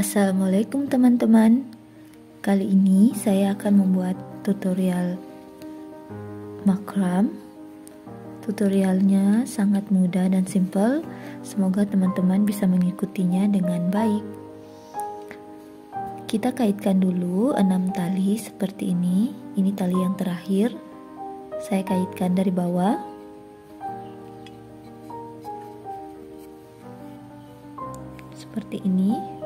Assalamualaikum teman-teman. Kali ini saya akan membuat tutorial makram. Tutorialnya sangat mudah dan simple. Semoga teman-teman bisa mengikutinya dengan baik. Kita kaitkan dulu 6 tali seperti ini. Ini tali yang terakhir. Saya kaitkan dari bawah. Seperti ini.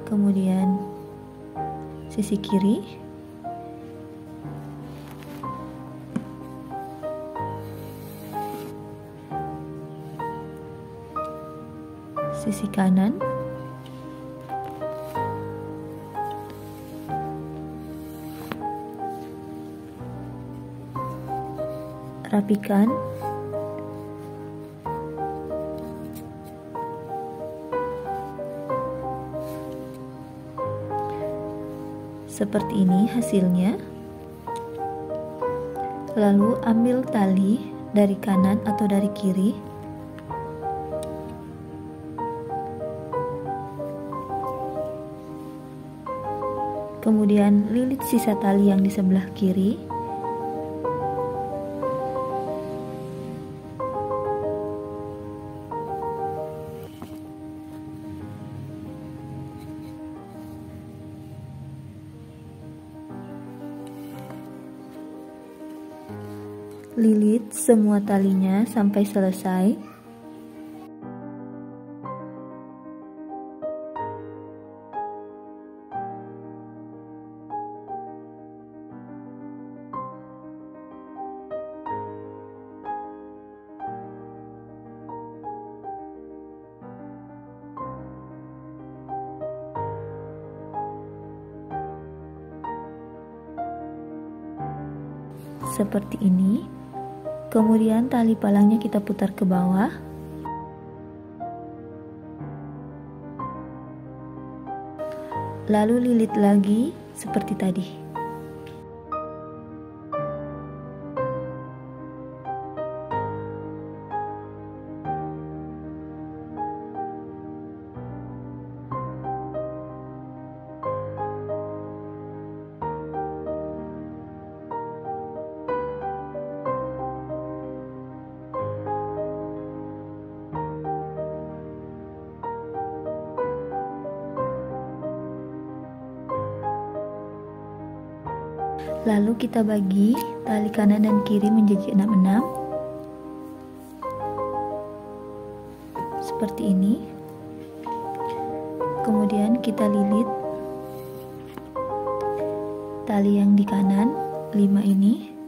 Kemudian sisi kiri, sisi kanan, rapikan. Seperti ini hasilnya. Lalu ambil tali dari kanan atau dari kiri. Kemudian lilit sisa tali yang di sebelah kiri. Lilit semua talinya sampai selesai. Seperti ini. Kemudian tali palangnya kita putar ke bawah. Lalu lilit lagi seperti tadi. Lalu kita bagi tali kanan dan kiri menjadi 6-6. Seperti ini. Kemudian kita lilit tali yang di kanan 5 ini.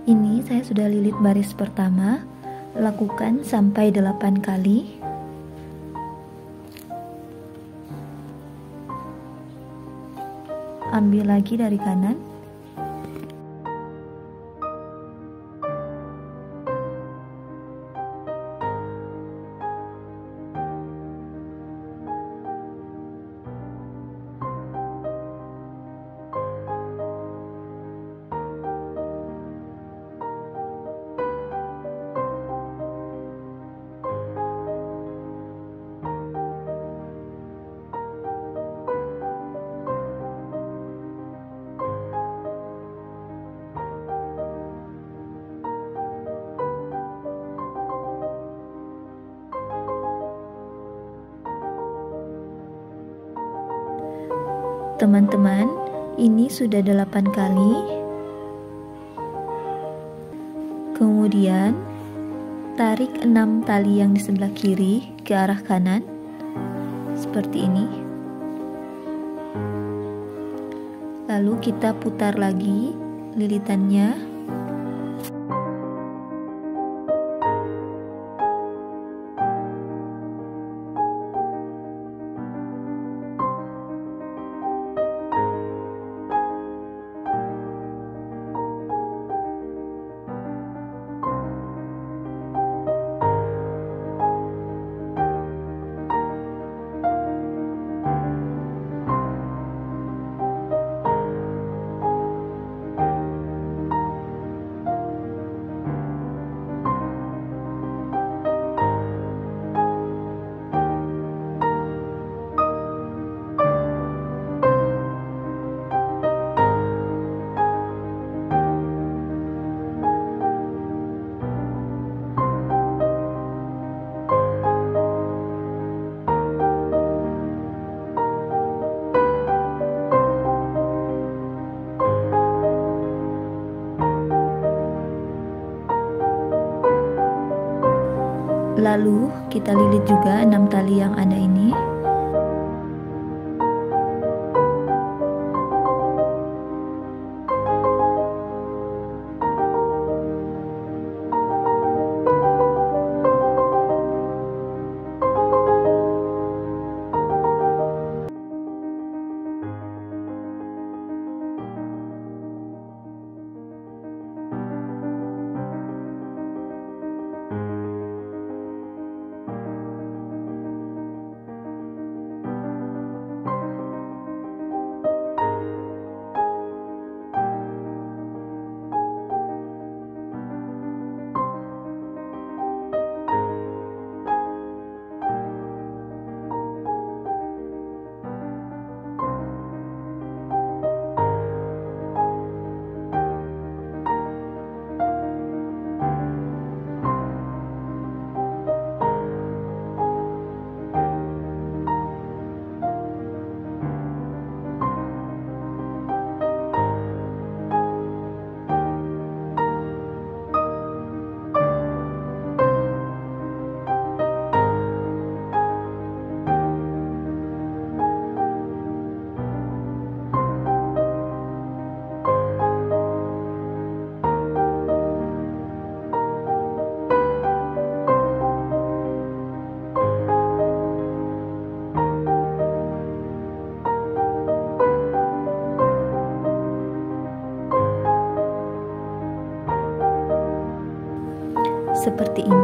Ini saya sudah lilit baris pertama. Lakukan sampai 8 kali. Ambil lagi dari kanan. Teman-teman, ini sudah 8 kali. Kemudian tarik 6 tali yang di sebelah kiri ke arah kanan seperti ini. Lalu kita putar lagi lilitannya. Lalu kita lilit juga 6 tali yang ada ini. Seperti ini.